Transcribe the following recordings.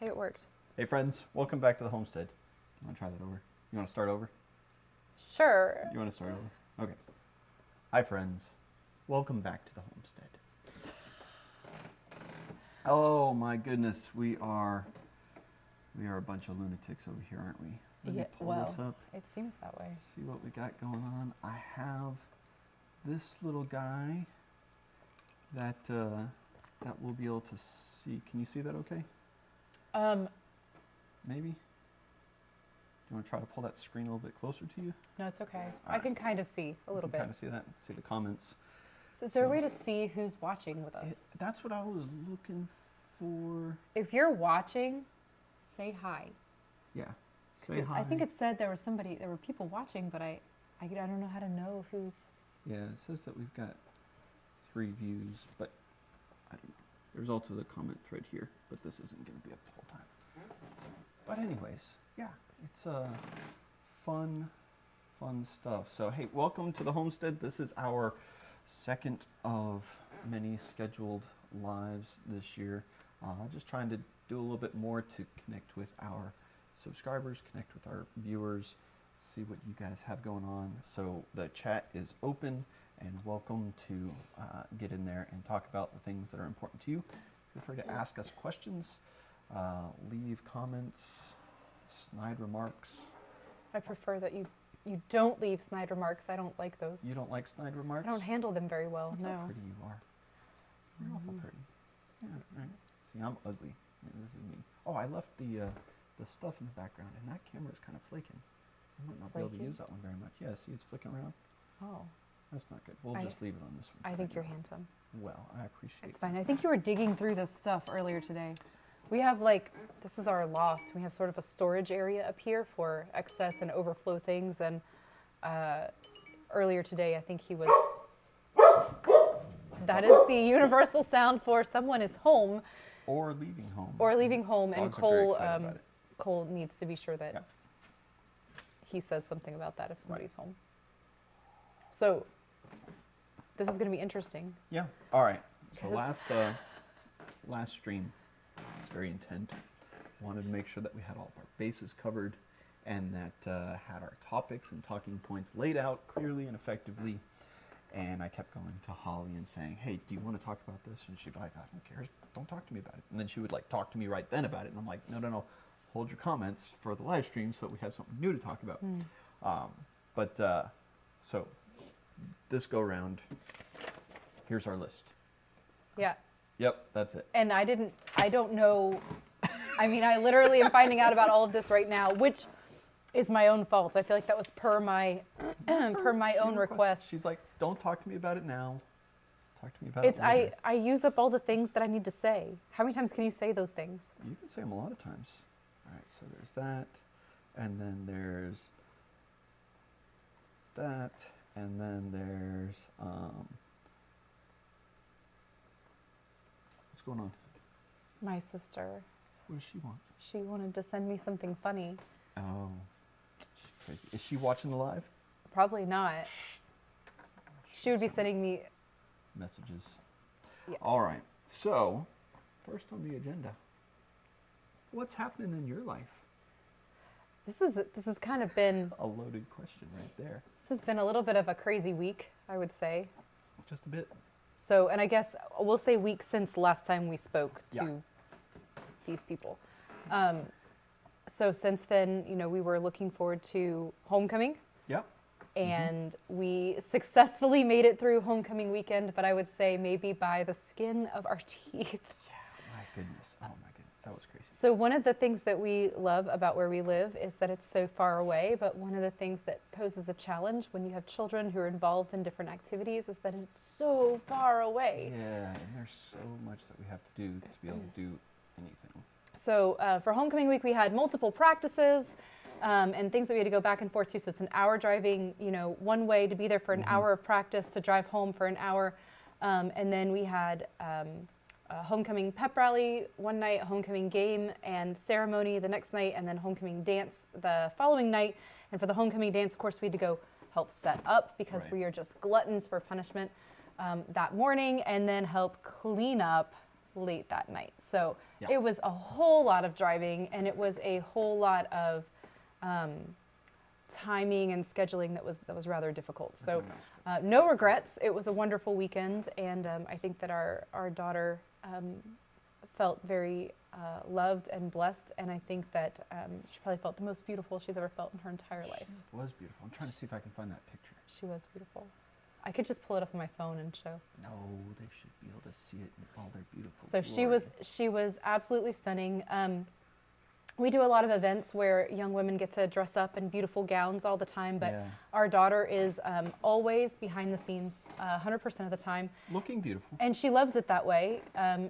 Hey, it worked. Hey friends, welcome back to the Homestead. You want to try that over? You want to start over? Sure. You want to start over? Okay. Hi friends, welcome back to the Homestead. Oh my goodness, we are a bunch of lunatics over here, aren't we? Let me pull this up. It seems that way. See what we got going on. I have this little guy that we'll be able to see. Can you see that okay? Maybe? Do you want to try to pull that screen a little bit closer to you? No, it's okay. All I can kind of see a little bit. Kind of see that. See the comments. So is there a way to see who's watching with us? That's what I was looking for. If you're watching, say hi. Yeah. Say hi. I think it said there were people watching, but I don't know how to know who's. Yeah, it says that we've got 3 views, but I don't know. There's also the comment thread here, but this isn't going to be up the whole time. But anyways, yeah, it's fun stuff. So hey, welcome to the Homestead. This is our second of many scheduled lives this year. Just trying to do a little bit more to connect with our subscribers, connect with our viewers, see what you guys have going on. So the chat is open and welcome to get in there and talk about the things that are important to you. Feel free to ask us questions, leave comments, snide remarks. I prefer that you don't leave snide remarks. I don't like those. You don't like snide remarks? I don't handle them very well. Look No. how pretty you are. You're awful pretty. Yeah, right. See, I'm ugly. Yeah, this is me. Oh, I left the stuff in the background, and that camera is kind of flaking. I might not be able to use that one very much. Yeah, see, it's flicking around. Oh. That's not good. We'll just leave it on this one. I think you're handsome. Well, I appreciate it. It's fine. I think you were digging through this stuff earlier today. We have this is our loft. We have sort of a storage area up here for excess and overflow things. And earlier today, I think he was, that is the universal sound for someone is home. Or leaving home. Or leaving home. Dogs And are very Cole, excited about it. Cole needs to be sure that Yep. he says something about that if somebody's home. So this is going to be interesting. Yeah. All right. So last stream was very intent. Wanted to make sure that we had all of our bases covered and that had our topics and talking points laid out clearly and effectively. And I kept going to Holly and saying, hey, do you want to talk about this? And she'd be like, I don't care. Don't talk to me about it. And then she would talk to me right then about it. And I'm like, no. Hold your comments for the live stream so that we have something new to talk about. So this go round, here's our list. Yeah. Yep, that's it. And I don't know. I mean, I literally am finding out about all of this right now, which is my own fault. I feel like that was per my own request. She's like, don't talk to me about it now. Talk to me about it later. I use up all the things that I need to say. How many times can you say those things? You can say them a lot of times. All right, so there's that, and then there's that, and then there's what's going on? My sister. What does she want? She wanted to send me something funny. Oh, she's crazy. Is she watching the live? Probably not. She would be sending me messages. Yeah. All right. So, first on the agenda, what's happening in your life? This has kind of been a loaded question right there. This has been a little bit of a crazy week, I would say. Just a bit. So, and I guess we'll say week since last time we spoke to these people. So since then, we were looking forward to homecoming. Yep. And we successfully made it through homecoming weekend, but I would say maybe by the skin of our teeth. Yeah, my goodness. Oh my goodness, that was crazy. So one of the things that we love about where we live is that it's so far away, but one of the things that poses a challenge when you have children who are involved in different activities is that it's so far away. Yeah, and there's so much that we have to do to be able to do anything. So for homecoming week, we had multiple practices and things that we had to go back and forth to. So it's an hour driving, one way to be there for an hour of practice, to drive home for an hour. And then we had a homecoming pep rally one night, a homecoming game and ceremony the next night, and then homecoming dance the following night. And for the homecoming dance, of course, we had to go help set up because we are just gluttons for punishment that morning, and then help clean up late that night. So Yeah. it was a whole lot of driving, and it was a whole lot of timing and scheduling that was rather difficult. So no regrets. It was a wonderful weekend, and I think that our daughter felt very loved and blessed, and I think that she probably felt the most beautiful she's ever felt in her entire life. It was beautiful. I'm trying to see if I can find that picture. She was beautiful. I could just pull it up on my phone and show. No, they should be able to see it in all their beautiful So glory. she was absolutely stunning. We do a lot of events where young women get to dress up in beautiful gowns all the time, but Yeah. our daughter is always behind the scenes 100% of the time. Looking beautiful. And she loves it that way.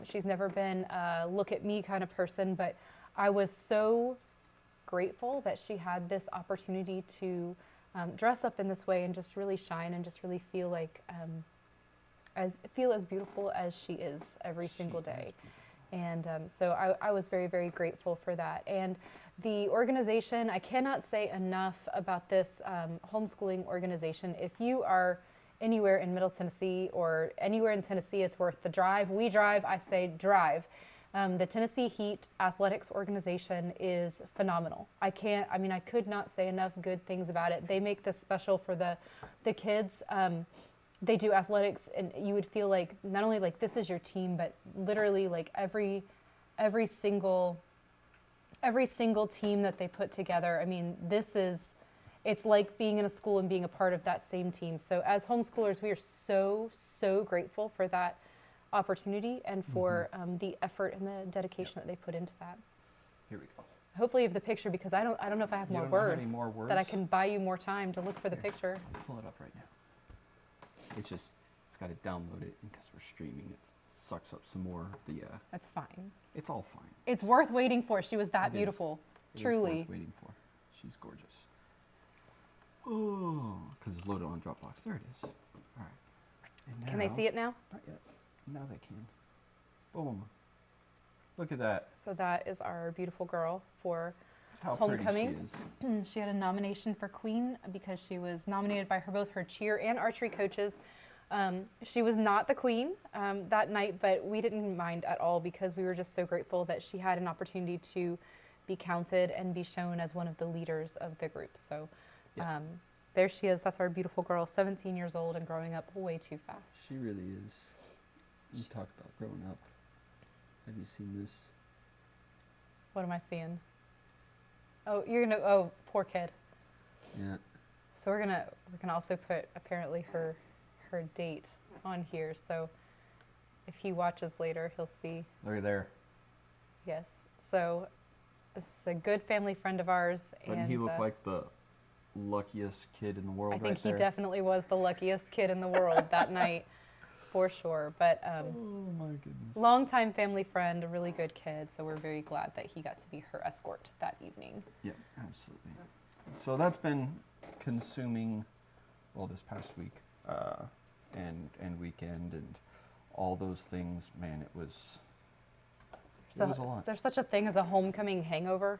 She's never been a look at me kind of person, but I was so grateful that she had this opportunity to dress up in this way and just really shine and just really feel like as beautiful as she is every single day. And so I was very, very grateful for that. And the organization, I cannot say enough about this homeschooling organization. If you are anywhere in Middle Tennessee or anywhere in Tennessee, it's worth the drive. We drive, I say drive. The Tennessee Heat Athletics organization is phenomenal. I could not say enough good things about it. They make this special for the kids. They do athletics, and you would feel like not only like this is your team, but literally like every single team that they put together. I mean, it's like being in a school and being a part of that same team. So as homeschoolers, we are so grateful for that opportunity and for the effort and the dedication that they put into that. Here we go. Hopefully you have the picture, because I don't know if I have You more don't have words, any more words that I can buy you more time to look for the Here. picture. Pull it up right now. It's got to download it, and because we're streaming, it sucks up some more of the. That's fine. It's all fine. It's worth waiting for. She was that It is. beautiful. It is Truly. worth waiting for. She's gorgeous. Oh, because it's loaded on Dropbox. There it is. All right. And Can they now- see it now? Not yet. Now they can. Boom. Look at that. So that is our beautiful girl for How homecoming. pretty she is. She had a nomination for Queen because she was nominated by both her cheer and archery coaches. She was not the queen that night, but we didn't mind at all because we were just so grateful that she had an opportunity to be counted and be shown as one of the leaders of the group. So Yeah. there she is. That's our beautiful girl, 17 years old and growing up way too fast. She really is. You talk about growing up. Have you seen this? What am I seeing? Oh, poor kid. Yeah. So we're gonna also put apparently her date on here. So if he watches later, he'll see. Look at there. Yes. So this is a good family friend of ours. Doesn't he look like the luckiest kid in the world? I think right there? he definitely was the luckiest kid in the world that night, for sure. But Oh my goodness. longtime family friend, a really good kid. So we're very glad that he got to be her escort that evening. Yeah, absolutely. So that's been consuming, well, this past week and weekend and all those things. Man, it was a lot. There's such a thing as a homecoming hangover.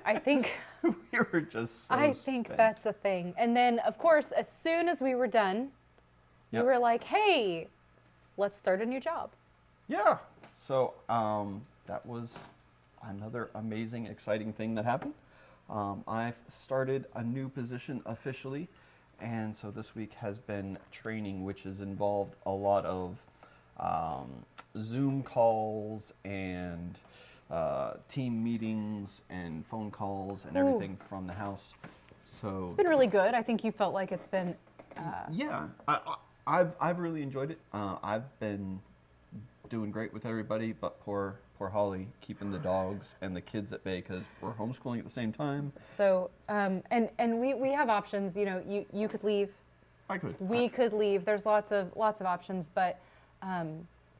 I think We were just so I think spent. that's a thing. And then, of course, as soon as we were done, you Yep. were like, hey, let's start a new job. Yeah. So that was another amazing, exciting thing that happened. I've started a new position officially, and so this week has been training, which has involved a lot of Zoom calls and team meetings and phone calls and Ooh. everything from the house. So It's been really good. I think you felt like it's been, yeah, I've really enjoyed it. I've been doing great with everybody, but poor Holly, keeping the dogs and the kids at bay because we're homeschooling at the same time. so, and we have options. You know, you could leave, I could. we could leave. There's lots of options, but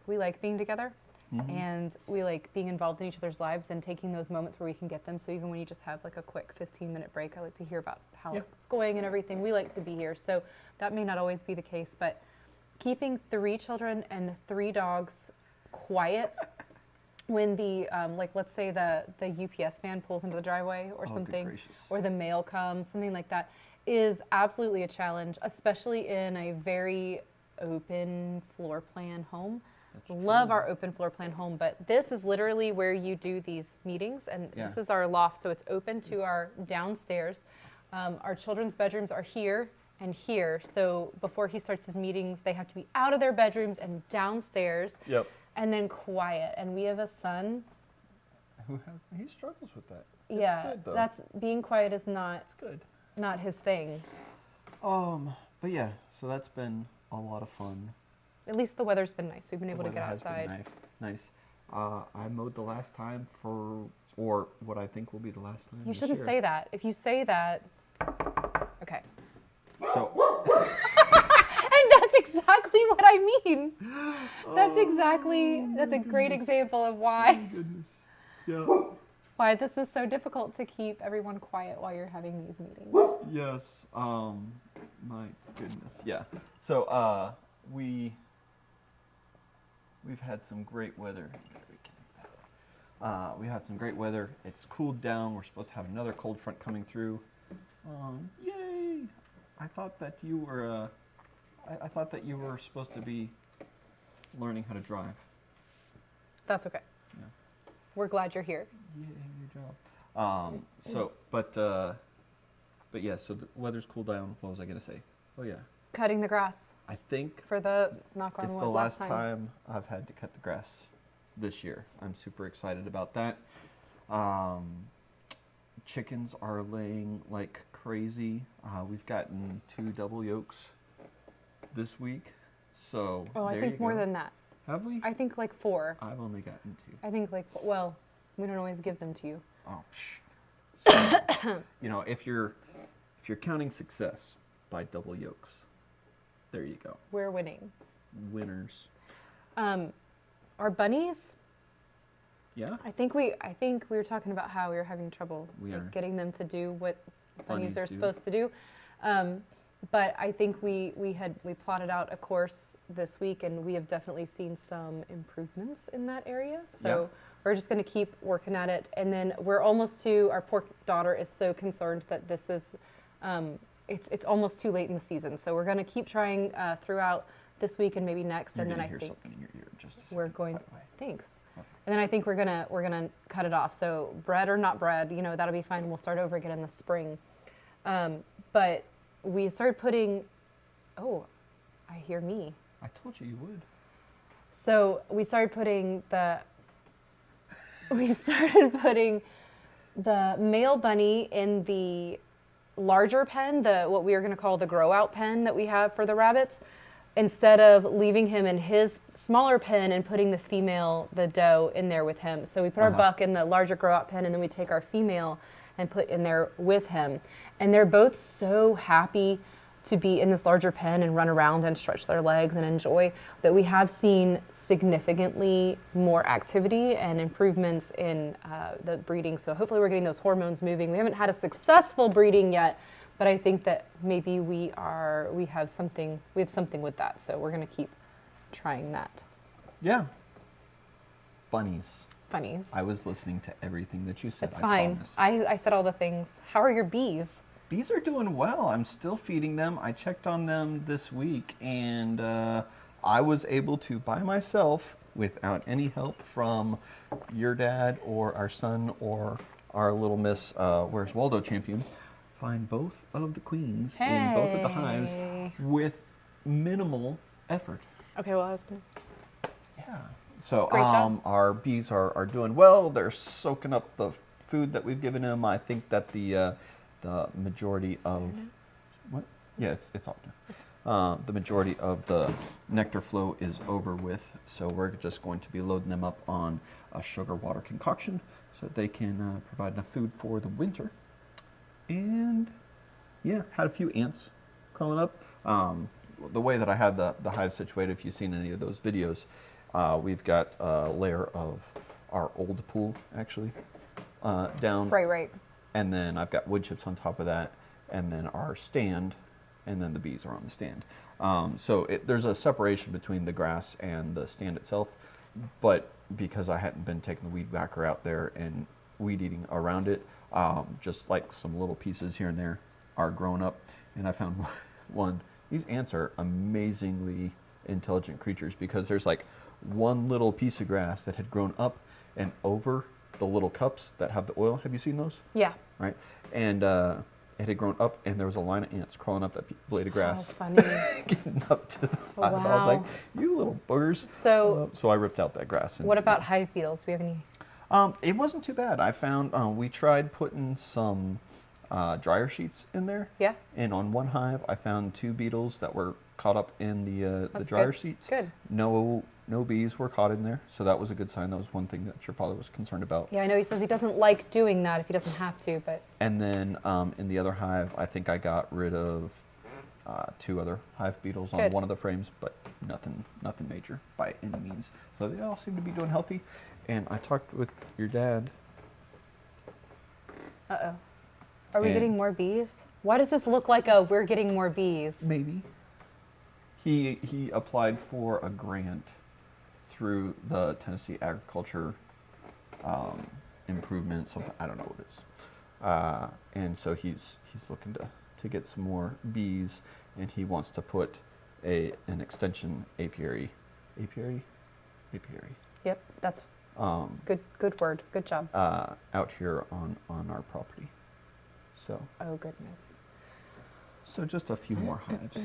we like being together. Mhm. And we like being involved in each other's lives and taking those moments where we can get them. So even when you just have like a quick 15-minute break, I like to hear about how Yeah. it's going and everything. We like to be here. So that may not always be the case, but keeping 3 children and 3 dogs quiet when the, like let's say the UPS man pulls into the driveway or Oh, good something, gracious. or the mail comes, something like that, is absolutely a challenge, especially in a very open floor plan home. Love our open floor plan home, but this is literally where you do these meetings, and this is our loft, so it's open to our downstairs. Our children's bedrooms are here and here, so before he starts his meetings, they have to be out of their bedrooms and downstairs. Yep. And then quiet. And we have a son. He struggles with that. Yeah, it's good, though. that's being quiet is not. It's good. Not his thing. But yeah, so that's been a lot of fun. At least the weather's been nice. We've been able to get Has been outside. nice. I mowed the last time or what I think will be the last time. You this shouldn't year. say that. If you say that, okay. So. And that's exactly what I mean. That's a great example of why. Oh, goodness. Yeah. Why this is so difficult to keep everyone quiet while you're having these meetings. Yes. My goodness. Yeah. So we've had some great weather. We had some great weather. It's cooled down. We're supposed to have another cold front coming through. Yay! I thought that you were. I thought that you were supposed to be learning how to drive. That's okay. Yeah. We're glad you're here. Yeah, good job. But yeah, so the weather's cooled down. What was I going to say? Oh, yeah. Cutting the grass I think for the knock on it's wood the last last time I've had to cut the grass this year. I'm super excited about that. Chickens are laying like crazy. We've gotten 2 double yolks this week. So Oh, I there think you more go. than that. Have we? I think like 4. I've only gotten 2. I think like, well, we don't always give them to you. Oh, psh. So, if you're counting success by double yolks, there you go. We're winning. Winners. Our bunnies, Yeah. I think we were talking about how we were having trouble We are. getting them to do what bunnies Bunnies are do. supposed to do. But I think we plotted out a course this week, and we have definitely seen some improvements in that area. So we're just going to keep working at it. And then we're almost to, our poor daughter is so concerned that this is, it's almost too late in the season. So we're going to keep trying throughout this week and maybe next. You're and then gonna I hear think something in your ear just a we're second, going by to, the way. thanks. Okay. And then I think we're gonna cut it off. So bread or not bread, that'll be fine. We'll start over again in the spring. But we started putting, oh, I hear me. I told you you would. So we started putting the male bunny in the larger pen, what we are going to call the grow out pen that we have for the rabbits, instead of leaving him in his smaller pen and putting the doe in there with him. So we put our buck in the larger grow out pen, and then we take our female and put in there with him. And they're both so happy to be in this larger pen and run around and stretch their legs and enjoy that we have seen significantly more activity and improvements in the breeding. So hopefully we're getting those hormones moving. We haven't had a successful breeding yet, but I think that maybe we have something with that. So we're going to keep trying that. Yeah. Bunnies. Bunnies. I was listening to everything that you said. It's fine. Promise. I said all the things. How are your bees? Bees are doing well. I'm still feeding them. I checked on them this week, and I was able to, by myself, without any help from your dad or our son or our little Miss Where's Waldo champion, find both of the queens in both of the hives with minimal effort. Okay, well, I was going to... Yeah. So Great job. our bees are doing well. They're soaking up the food that we've given them. I think that the majority of what? Yeah, it's all done. The majority of the nectar flow is over with, so we're just going to be loading them up on a sugar water concoction so that they can provide enough food for the winter. And yeah, had a few ants crawling up. The way that I had the hive situated, if you've seen any of those videos, we've got a layer of our old pool actually down. Right. And then I've got wood chips on top of that, and then our stand, and then the bees are on the stand. So there's a separation between the grass and the stand itself, but because I hadn't been taking the weed whacker out there and weed eating around it, just like some little pieces here and there are growing up. And I found one. These ants are amazingly intelligent creatures because there's like one little piece of grass that had grown up and over the little cups that have the oil. Have you seen those? Yeah. Right? And it had grown up, and there was a line of ants crawling up that blade of grass. How funny. Getting up to the hive. I was Wow. like, you little boogers. So, So I ripped out that grass. And, what about hive beetles? Do we have any? It wasn't too bad. I found, we tried putting some dryer sheets in there. Yeah. And on one hive, I found 2 beetles that were caught up in the That's dryer good. sheets. Good. No bees were caught in there, so that was a good sign. That was one thing that your father was concerned about. Yeah, I know he says he doesn't like doing that if he doesn't have to, but And then in the other hive, I think I got rid of 2 other hive beetles on Good. one of the frames, but nothing major by any means. So they all seem to be doing healthy. And I talked with your dad. uh-oh. Are we And- getting more bees? Why does this look like a we're getting more bees? Maybe. He applied for a grant through the Tennessee Agriculture Improvement, something, I don't know what it is. And so he's looking to get some more bees, and he wants to put an extension apiary. Apiary? Apiary. Yep, that's Um, good word. Good job. out here on our property. So Oh goodness. just a few more hives.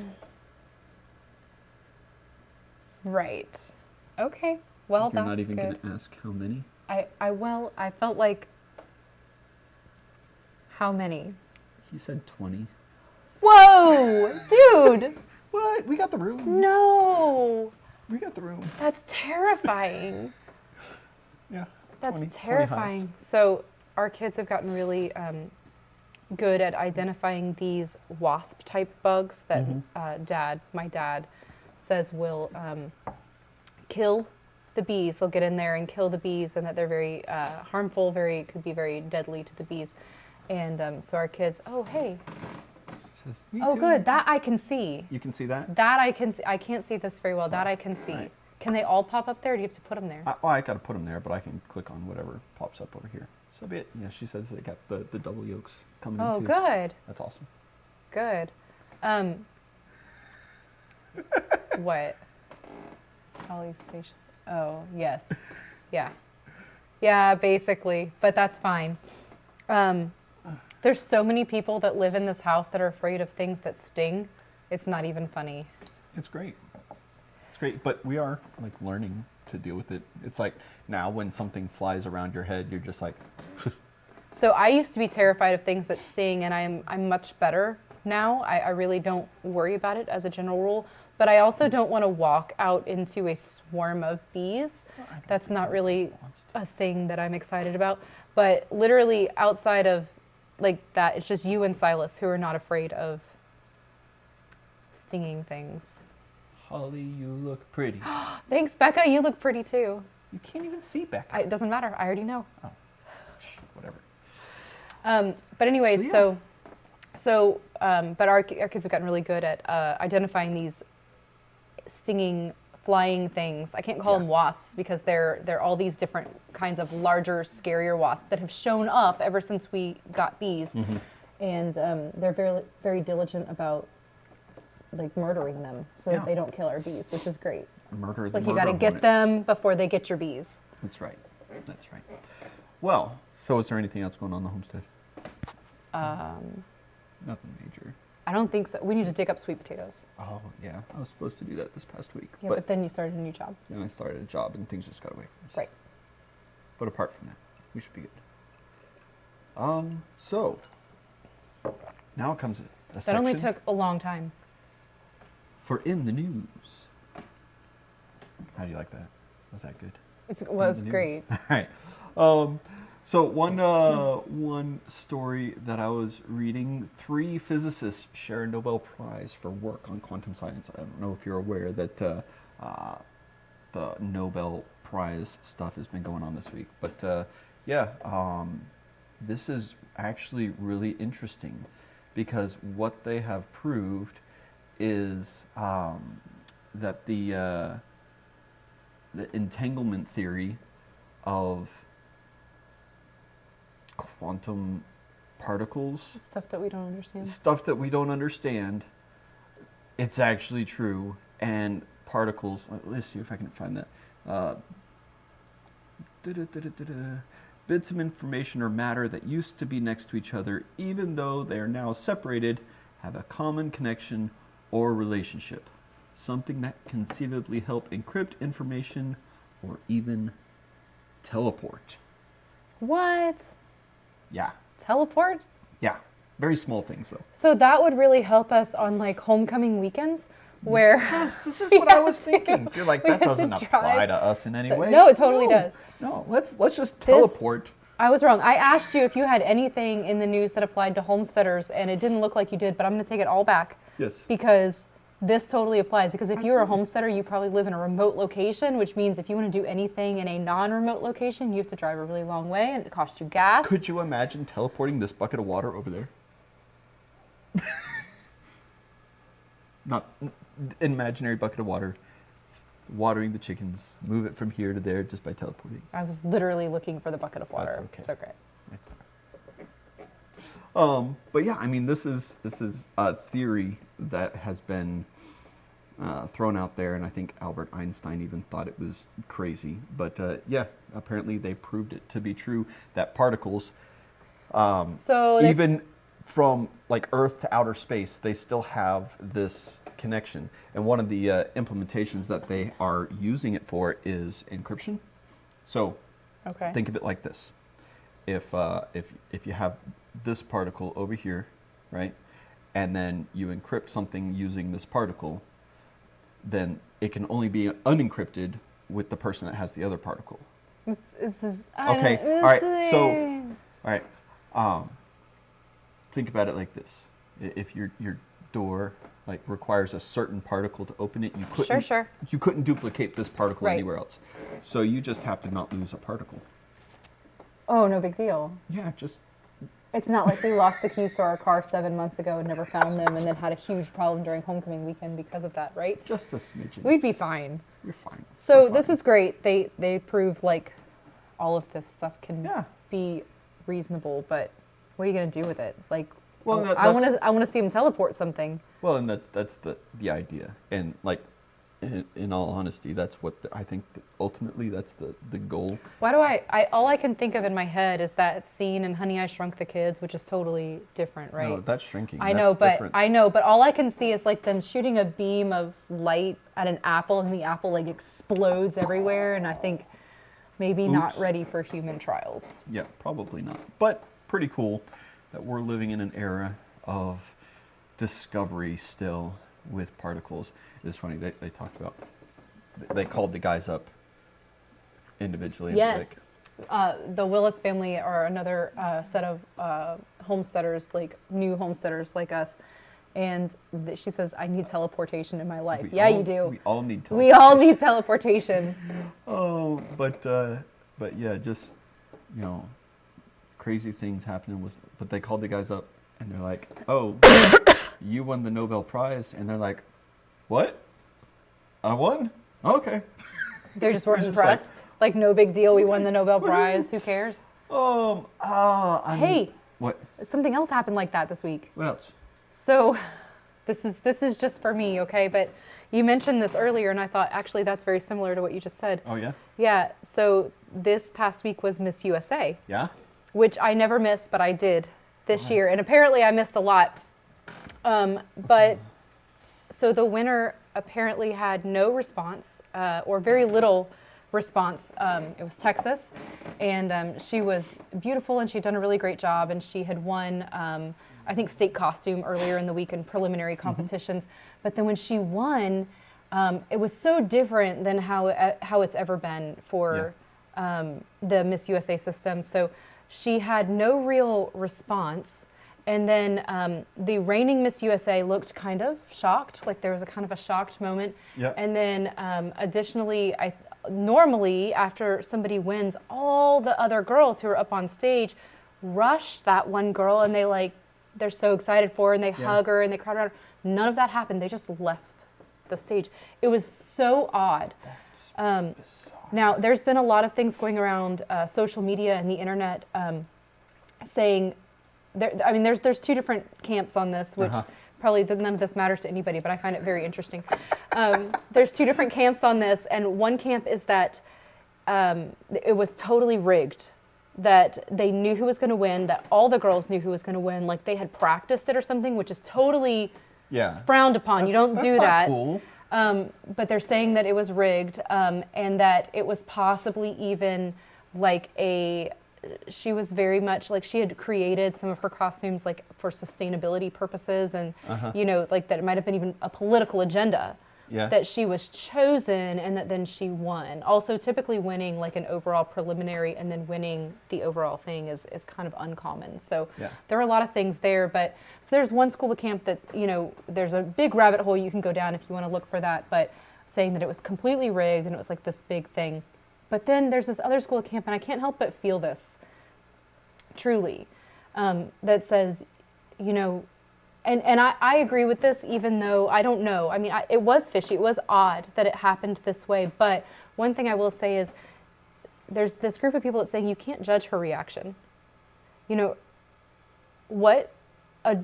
Right. Okay. Well, You're that's not even good. going to ask how many? I felt like how many? He said 20. Whoa, dude! What? We got the room. No, We got the room. that's terrifying. Yeah. That's 20 hives. terrifying. So our kids have gotten really good at identifying these wasp-type bugs that my dad says will kill the bees. They'll get in there and kill the bees, and that they're very harmful, could be very deadly to the bees. And so our kids, oh hey, Says, "Me oh too." good, that I can see. You can see that? That I can see. I can't see this very well. That I can see. Right. Can they all pop up there? Or do you have to put them there? I got to put them there, but I can click on whatever pops up over here. So be it. Yeah, she says they got the double yolks coming in Oh, too. good, That's awesome. good. What? All these facial. Oh, yes. Yeah. Yeah, basically. But that's fine. There's so many people that live in this house that are afraid of things that sting. It's not even funny. It's great. It's great, but we are like learning to deal with it. It's like now when something flies around your head, you're just like, So I used to be terrified of things that sting, and I'm much better now. I really don't worry about it as a general rule. But I also don't want to walk out into a swarm of bees. That's not really a thing that I'm excited about. But literally outside of like that, it's just you and Silas who are not afraid of stinging things. Holly, you look pretty. Thanks, Becca. You look pretty too. You can't even see Becca. It doesn't matter. I already know. Oh, whatever. But anyways, So, but our kids have gotten really good at identifying these stinging, flying things. I can't call them wasps because they're all these different kinds of larger, scarier wasps that have shown up ever since we got bees, and they're very, very diligent about like murdering them so that they don't kill our bees, which is great. Murder It's the like you murder got to get hornets. them before they get your bees. That's right. That's right. Well, so is there anything else going on in the homestead? Nothing major. I don't think so. We need to dig up sweet potatoes. Oh, yeah. I was supposed to do that this past week. Yeah, but then you started a new job. then I started a job and things just got away from us. Right. But apart from that, we should be good. So, now it comes a That section only took a long time. for In the News. How do you like that? Was that good? It was In the news. great. All right. So one story that I was reading, 3 physicists share a Nobel Prize for work on quantum science. I don't know if you're aware that the Nobel Prize stuff has been going on this week. But this is actually really interesting because what they have proved is that the entanglement theory of quantum particles, Stuff that we don't understand. stuff that we don't understand, it's actually true. And particles, let's see if I can find that. Uh, bid some information or matter that used to be next to each other, even though they are now separated, have a common connection or relationship. Something that conceivably help encrypt information or even teleport. What? Yeah. Teleport? Yeah. Very small things though. So that would really help us on like homecoming weekends where Yes, this is what I was thinking. You're like, that doesn't apply drive. to us in any So- way. no, it totally does. No, let's just teleport. I was wrong. I asked you if you had anything in the news that applied to homesteaders, and it didn't look like you did, but I'm going to take it all back. Yes. Because this totally applies. Because if you're a homesteader, you probably live in a remote location, which means if you want to do anything in a non-remote location, you have to drive a really long way, and it costs you gas. Could you imagine teleporting this bucket of water over there? Not imaginary bucket of water, watering the chickens, move it from here to there just by teleporting. I was literally looking for the bucket of water. That's okay. It's okay. But yeah, I mean, this is a theory that has been thrown out there, and I think Albert Einstein even thought it was crazy. But yeah, apparently they proved it to be true, that particles, even from like Earth to outer space, they still have this connection. And one of the implementations that they are using it for is encryption. So think of it like this. If you have this particle over here, right, and then you encrypt something using this particle, then it can only be unencrypted with the person that has the other particle. Okay, all right, so, all right, think about it like this. If your door like requires a certain particle to open it, you couldn't duplicate this particle anywhere else. So you just have to not lose a particle. Oh, no big deal. Yeah, just... It's not like we lost the keys to our car 7 months ago and never found them and then had a huge problem during homecoming weekend because of that, right? Just a smidgen. We'd be fine. You're fine. So this is great. They prove like all of this stuff can be reasonable, but what are you going to do with it? Like, well, I want to see him teleport something. Well, and that's the idea. And like, in all honesty, that's what I think ultimately that's the goal. Why do all I can think of in my head is that scene in Honey, I Shrunk the Kids, which is totally different, right? No, that's shrinking. I know, but all I can see is like them shooting a beam of light at an apple, and the apple like explodes everywhere. And I think maybe not ready for human trials. Yeah, probably not. But pretty cool that we're living in an era of discovery still with particles. It's funny, they talked about, they called the guys up individually. Yes. The Willis family are another set of homesteaders, like new homesteaders like us. And she says, I need teleportation in my life. You do. We all need teleportation. We all need teleportation. Oh, but yeah, just, you know, crazy things happening but they called the guys up and they're like, oh, you won the Nobel Prize. And they're like, what? I won? Okay. They just weren't impressed. Like, no big deal. We won the Nobel Prize. Who cares? Hey. What? Something else happened like that this week. What else? So, this is just for me, okay? But you mentioned this earlier, and I thought actually that's very similar to what you just said. Oh yeah. Yeah. So this past week was Miss USA. Yeah. Which I never missed, but I did this year, and apparently I missed a lot. But so the winner apparently had no response, or very little response. It was Texas, and she was beautiful, and she'd done a really great job, and she had won, I think, state costume earlier in the week in preliminary competitions. But then when she won, it was so different than how it's ever been for the Miss USA system. So she had no real response. And then the reigning Miss USA looked kind of shocked, like there was a kind of a shocked moment. Yep. And then additionally, normally after somebody wins, all the other girls who are up on stage rush that one girl, and they're so excited for her, and they hug her and they crowd around her. None of that happened. They just left the stage. It was so odd. Now, there's been a lot of things going around social media and the internet saying, there's two different camps on this, which probably none of this matters to anybody, but I find it very interesting. There's 2 different camps on this, and one camp is that it was totally rigged, that they knew who was going to win, that all the girls knew who was going to win, like they had practiced it or something, which is totally frowned upon. You don't do that. Cool. But they're saying that it was rigged, and that it was possibly even like she was very much like she had created some of her costumes like for sustainability purposes, and you know, like that it might have been even a political agenda. Yeah. That she was chosen and that then she won. Also, typically winning like an overall preliminary and then winning the overall thing is kind of uncommon. So there are a lot of things there. But so there's one school of camp that, you know, there's a big rabbit hole you can go down if you want to look for that, but saying that it was completely rigged and it was like this big thing. But then there's this other school of camp, and I can't help but feel this truly, that says, you know, and I agree with this, even though I don't know. I mean, it was fishy. It was odd that it happened this way. But one thing I will say is there's this group of people that's saying you can't judge her reaction. You know, what a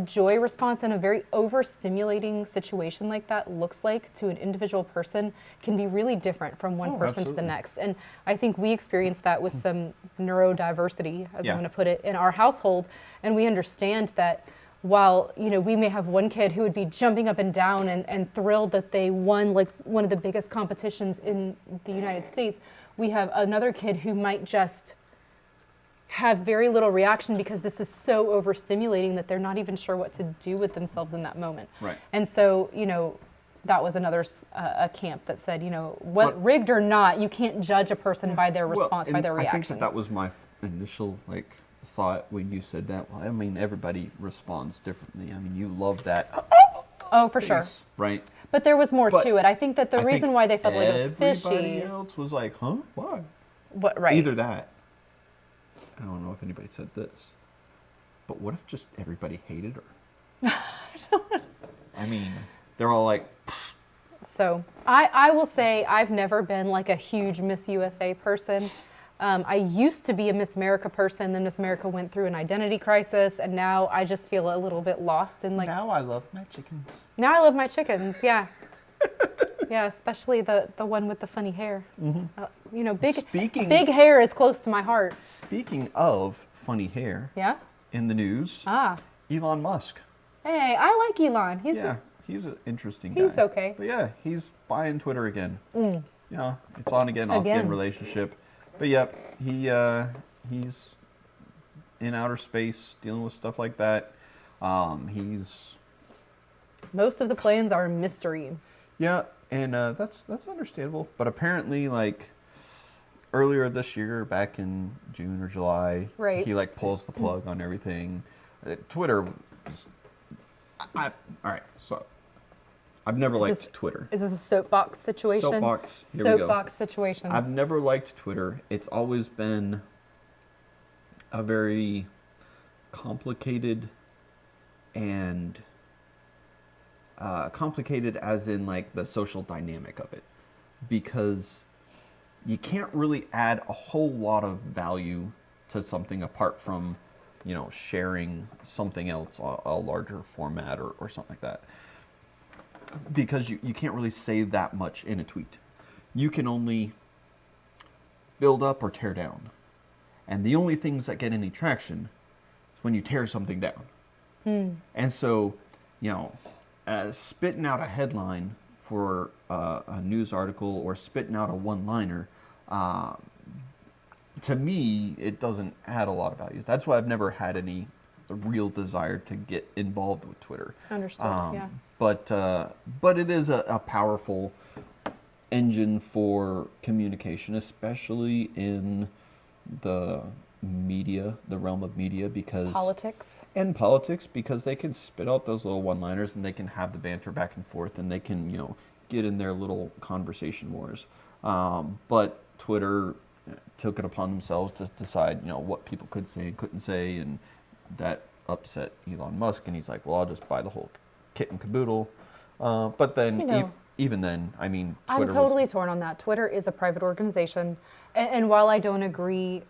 joy response in a very overstimulating situation like that looks like to an individual person can be really different from one person to the next. And I think we experienced that with some neurodiversity, as I'm going to put it, in our household. And we understand that while, you know, we may have one kid who would be jumping up and down and thrilled that they won like one of the biggest competitions in the United States, we have another kid who might just have very little reaction because this is so overstimulating that they're not even sure what to do with themselves in that moment. Right. And so, you know, that was another a camp that said, you know, rigged or not, you can't judge a person by their response, by their reaction. I think that was my initial like thought when you said that. Well, I mean, everybody responds differently. I mean, you love that. Oh, for sure. Right. But there was more to it. I think that the reason why they felt like it was fishy. Everybody else was like, huh? Why? What? Right. Either that. I don't know if anybody said this, but what if just everybody hated her? I mean, they're all like. Pfft. So I will say I've never been like a huge Miss USA person. I used to be a Miss America person, then Miss America went through an identity crisis, and now I just feel a little bit lost in like. Now I love my chickens. Now I love my chickens, yeah. Yeah, especially the one with the funny hair. Mm-hmm. You know, big hair is close to my heart. Speaking of funny hair. Yeah. In the news. Elon Musk. Hey, I like Elon. He's an interesting guy. He's okay. But yeah, he's buying Twitter again. Yeah, it's on again, off again relationship. But yep, he's in outer space dealing with stuff like that. Most of the plans are a mystery. Yeah, and that's understandable. But apparently, like earlier this year, back in June or July, he like pulls the plug on everything. Twitter. All right, so I've never liked Twitter. Is this a soapbox situation? Soapbox situation. I've never liked Twitter. It's always been a very complicated and complicated as in like the social dynamic of it, because you can't really add a whole lot of value to something apart from, you know, sharing something else, a larger format or something like that. Because you can't really say that much in a tweet. You can only build up or tear down. And the only things that get any traction is when you tear something down. And so, you know, spitting out a headline for a news article or spitting out a one-liner, to me, it doesn't add a lot of value. That's why I've never had any real desire to get involved with Twitter. Understood, yeah. But it is a powerful engine for communication, especially in the media, the realm of media, because politics, because they can spit out those little one-liners and they can have the banter back and forth and they can, you know, get in their little conversation wars. But Twitter took it upon themselves to decide, you know, what people could say and couldn't say, and that upset Elon Musk, and he's like, well, I'll just buy the whole kit and caboodle. But then, you know, even then, I mean, Twitter I'm totally torn on that. Twitter is a private organization, and while I don't agree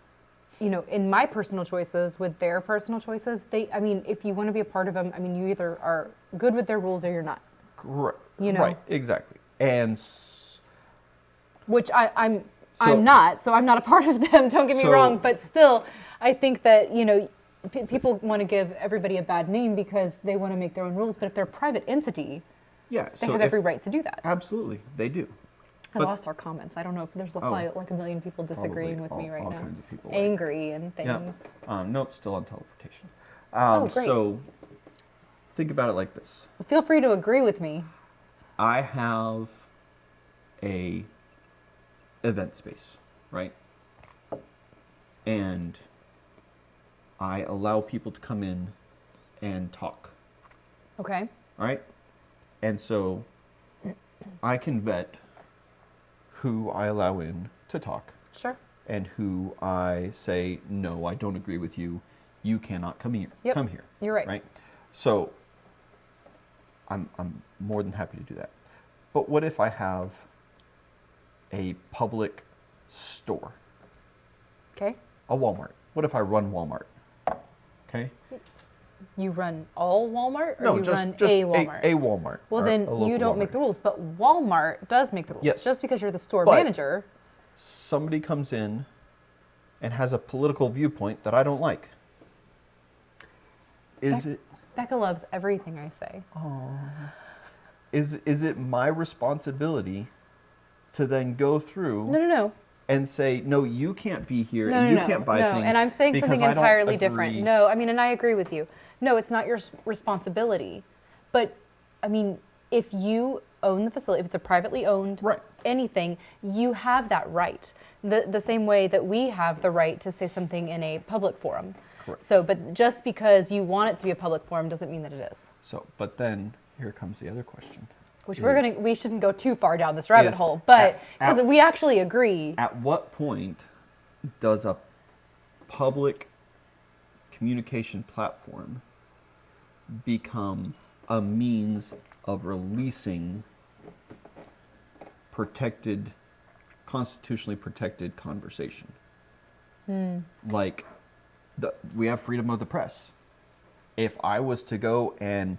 in my personal choices with their personal choices, if you want to be a part of them, you either are good with their rules or you're not. Correct. You know? Right, exactly. And which I'm not, so I'm not a part of them, don't get me wrong, but still, I think that, people want to give everybody a bad name because they want to make their own rules, but if they're a private entity, they have every right to do that. Absolutely, they do. I lost our comments. I don't know if there's probably like a million people disagreeing with me right now. Kinds of people angry and things. Yeah. Nope, still on teleportation. Great. So think about it like this. Feel free to agree with me. I have a event space, right? And I allow people to come in and talk. Okay. Right? And so I can vet who I allow in to talk. Sure. And who I say, no, I don't agree with you. You cannot come here. Yep. Come here. You're right. Right? So I'm more than happy to do that. But what if I have a public store? Okay. A Walmart. What if I run Walmart? Okay. You run all Walmart, or No, you just run a Walmart? A Walmart. Well, then you don't make the rules, but Walmart does make the rules. Yes. Just because you're the store But manager. Somebody comes in and has a political viewpoint that I don't like. Becca loves everything I say. Is it my responsibility to then go through No. and say, no, you can't be here No, and no, you can't buy no. things? And I'm saying because something I don't entirely agree. different. No, and I agree with you. No, it's not your responsibility. But, if you own the facility, if it's a privately owned anything, you have that right. The same way that we have the right to say something in a public forum. Correct. So, but just because you want it to be a public forum doesn't mean that it is. So, but then here comes the other question. Which we shouldn't go too far down this rabbit hole, but because we actually agree. At what point does a public communication platform become a means of releasing constitutionally protected conversation? Like, we have freedom of the press. If I was to go and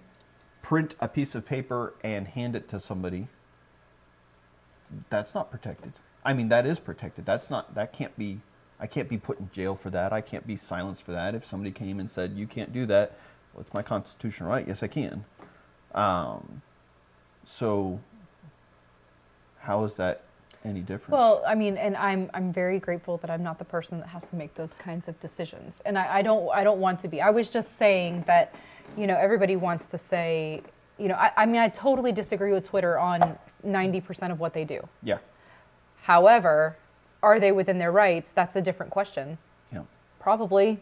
print a piece of paper and hand it to somebody, that's not protected. That is protected. I can't be put in jail for that. I can't be silenced for that. If somebody came and said, you can't do that, well, it's my constitutional right. Yes, I can. So how is that any different? Well, and I'm very grateful that I'm not the person that has to make those kinds of decisions. And I don't want to be. I was just saying that, everybody wants to say, I totally disagree with Twitter on 90% of what they do. Yeah. However, are they within their rights? That's a different question. Yeah. Probably.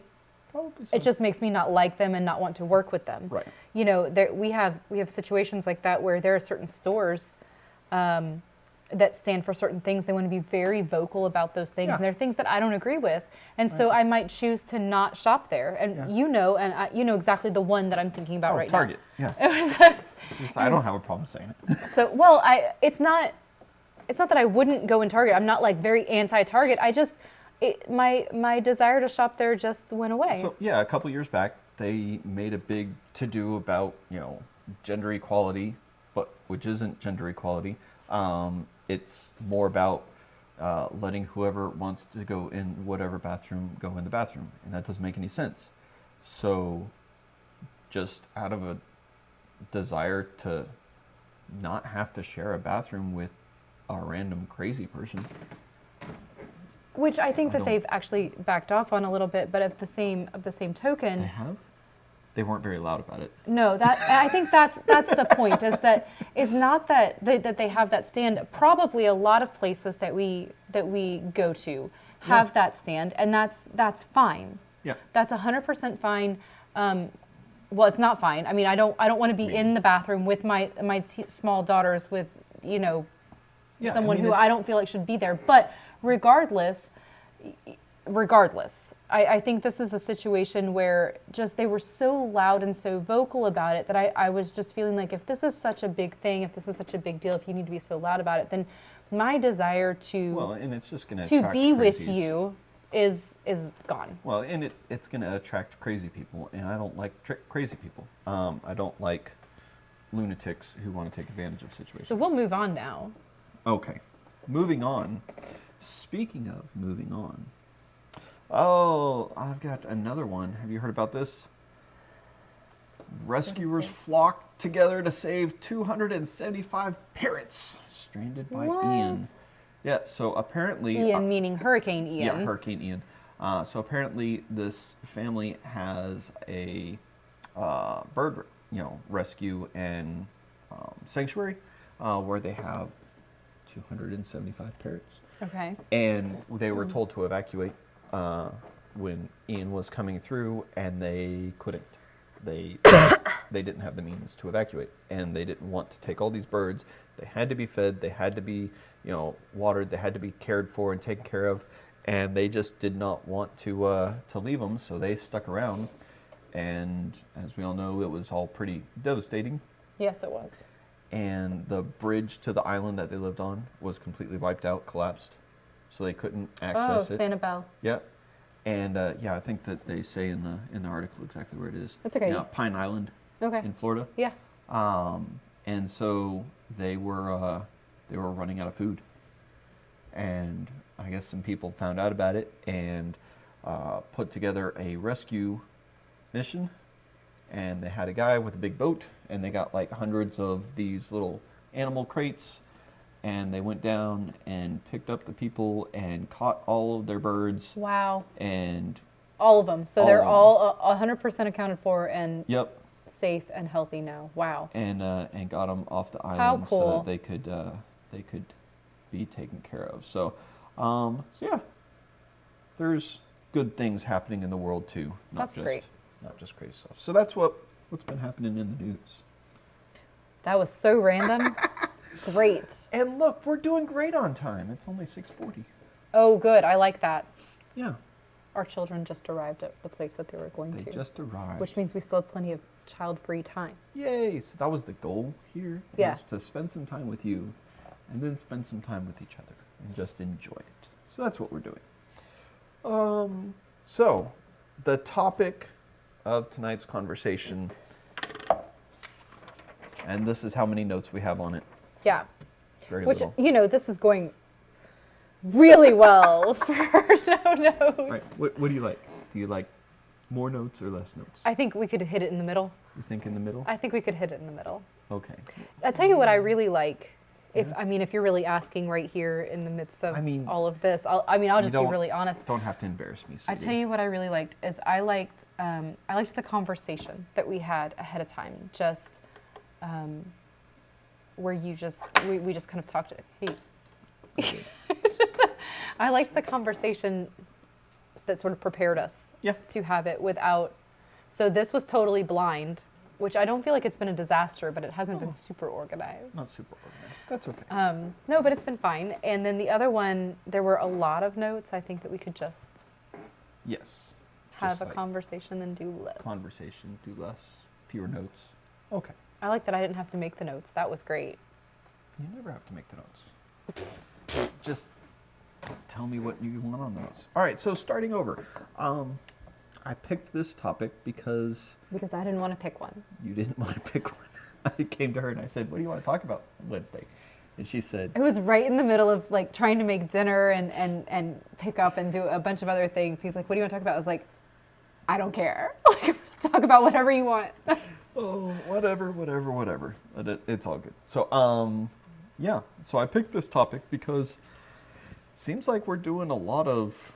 Probably so. It just makes me not like them and not want to work with them. Right. We have situations like that where there are certain stores that stand for certain things. They want to be very vocal about those things, and there are things that I don't agree with, and so I might choose to not shop there. And you know exactly the one that I'm thinking about right Target. now. Target. Yeah. I don't have a problem saying it. So, it's not that I wouldn't go in Target. I'm not like very anti-Target. My desire to shop there just went away. So a couple years back, they made a big to-do about gender equality, which isn't gender equality. It's more about letting whoever wants to go in whatever bathroom go in the bathroom, and that doesn't make any sense. So, just out of a desire to not have to share a bathroom with a random crazy person. Which I think that they've actually backed off on a little bit, but of the same token, They have? They weren't very loud about it. No, I think that's the point. Is that it's not that they have that stand. Probably a lot of places that we go to have that stand, and that's fine. Yeah. That's 100% fine. Well, it's not fine. I don't want to be in the bathroom with my small daughters with someone who I don't feel like should be there. But regardless, I think this is a situation where just they were so loud and so vocal about it that I was just feeling like, if this is such a big thing, if this is such a big deal, if you need to be so loud about it, then my desire to and it's just going to be with you is gone. Well, and it's going to attract crazy people, and I don't like crazy people. I don't like lunatics who want to take advantage of situations. So we'll move on now. Okay, moving on. Speaking of moving on, oh, I've got another one. Have you heard about this? Rescuers flocked together to save 275 parrots stranded by What? Ian. Yeah, so apparently... Ian meaning Hurricane Ian. Yeah, Hurricane Ian. So apparently this family has a bird, rescue and sanctuary where they have 275 parrots. Okay. And they were told to evacuate when Ian was coming through, and they couldn't. They didn't have the means to evacuate, and they didn't want to take all these birds. They had to be fed. They had to be, watered. They had to be cared for and taken care of, and they just did not want to leave them. So they stuck around, and as we all know, it was all pretty devastating. Yes, it was. And the bridge to the island that they lived on was completely wiped out, collapsed, so they couldn't access it. Sanibel. Yeah. And I think that they say in the article exactly where it is. That's okay. Yeah, Pine Island. Okay. In Florida. Yeah. And so they were running out of food, and I guess some people found out about it and put together a rescue mission. And they had a guy with a big boat, and they got like hundreds of these little animal crates. And they went down and picked up the people and caught all of their birds. Wow. And all of them. So they're all 100% accounted for and yep, safe and healthy now. Wow. And got them off the island. How cool. So that they could be taken care of. So yeah, there's good things happening in the world too. That's great. Not just crazy stuff. So that's what's been happening in the news. That was so random. Great. And look, we're doing great on time. It's only 6:40. Oh, good. I like that. Yeah. Our children just arrived at the place that they were going to. They just arrived. Which means we still have plenty of child-free time. Yay. So that was the goal here. Yeah. Was to spend some time with you and then spend some time with each other and just enjoy it. So that's what we're doing. So the topic of tonight's conversation, and this is how many notes we have on it. Yeah. Very Which, little. this is going really well for no notes. Right. What do you like? Do you like more notes or less notes? I think we could hit it in the middle. You think in the middle? I think we could hit it in the middle. Okay. I'll tell you what I really like. If you're really asking right here in the midst of all of this, I'll just be really honest. Don't have to embarrass me. I tell you what I really liked is I liked the conversation that we had ahead of time. Just where we just kind of talked. Hey, I liked the conversation that sort of prepared us to have it without. So this was totally blind, which I don't feel like it's been a disaster, but it hasn't been super organized. Not super organized. That's okay. No, but it's been fine. And then the other one, there were a lot of notes. I think that we could just have a conversation and do less. Conversation, do less, fewer notes. Okay. I like that I didn't have to make the notes. That was great. You never have to make the notes. Just tell me what you want on the notes. All right, so starting over. I picked this topic because I didn't want to pick one. You didn't want to pick one. I came to her and I said, what do you want to talk about Wednesday? And she said... It was right in the middle of like trying to make dinner and pick up and do a bunch of other things. He's like, what do you want to talk about? I was like, I don't care. Like, talk about whatever you want. Oh, whatever. It's all good. So, so I picked this topic because it seems like we're doing a lot of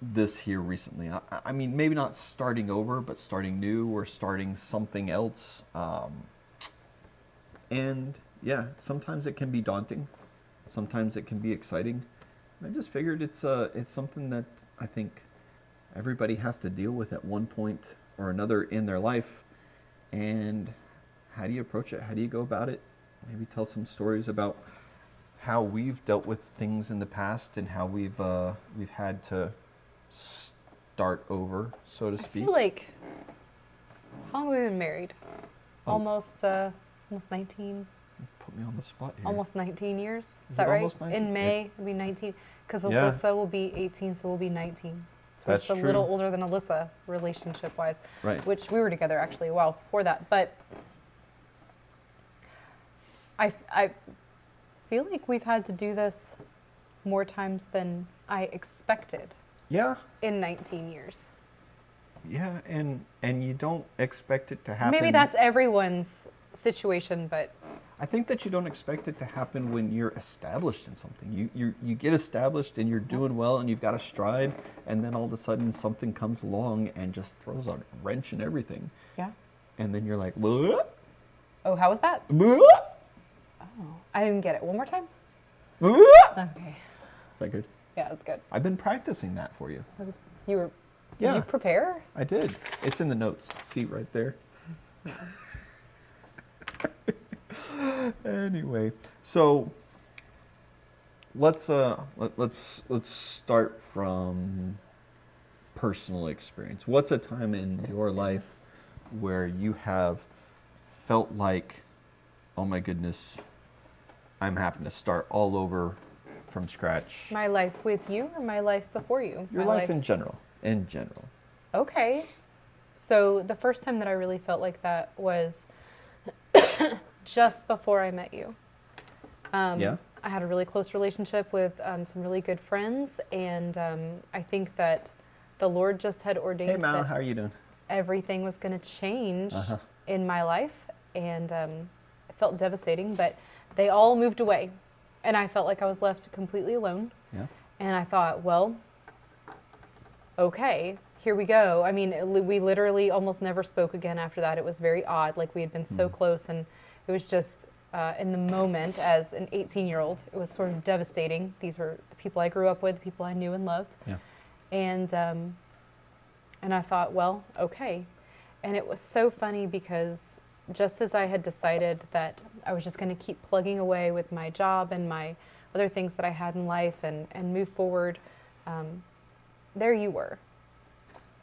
this here recently. I mean, maybe not starting over, but starting new or starting something else. And yeah, sometimes it can be daunting. Sometimes it can be exciting. I just figured it's something that I think everybody has to deal with at one point or another in their life. And how do you approach it? How do you go about it? Maybe tell some stories about how we've dealt with things in the past and how we've had to start over, so to speak. I feel like, how long have we been married? Almost 19. Put me on the spot here. Almost 19 years. Is it that right? almost 19? In May, it'll be 19. Because Yeah. Alyssa will be 18, so we'll be 19. So we're That's just a true. little older than Alyssa, relationship-wise. Right. Which we were together actually a while before that. But I feel like we've had to do this more times than I expected Yeah. in 19 years. Yeah, and you don't expect it to happen. Maybe that's everyone's situation, but I think that you don't expect it to happen when you're established in something. You get established and you're doing well and you've got a stride, and then all of a sudden something comes along and just throws a wrench in everything. yeah. And then you're like, what? Oh, how was that? What? Oh, I didn't get it. One more time? What? Okay. Is that good? Yeah, that's good. I've been practicing that for you. Did Yeah. you prepare? I did. It's in the notes. See right there. Anyway, so let's start from personal experience. What's a time in your life where you have felt like, oh my goodness, I'm having to start all over from scratch? My life with you or my life before you? Your My life in general. In general. Okay. So the first time that I really felt like that was just before I met you. Yeah. I had a really close relationship with some really good friends, and I think that the Lord just had ordained Hey Mal, that how are you doing? everything was going to change Uh-huh. in my life, and it felt devastating, but they all moved away, and I felt like I was left completely alone. Yeah. And I thought, well, okay, here we go. I mean, we literally almost never spoke again after that. It was very odd. Like, we had been so close, and it was just in the moment, as an 18-year-old, it was sort of devastating. These were the people I grew up with, the people I knew and loved. Yeah. And I thought, well, okay. And it was so funny because just as I had decided that I was just going to keep plugging away with my job and my other things that I had in life and move forward, there you were,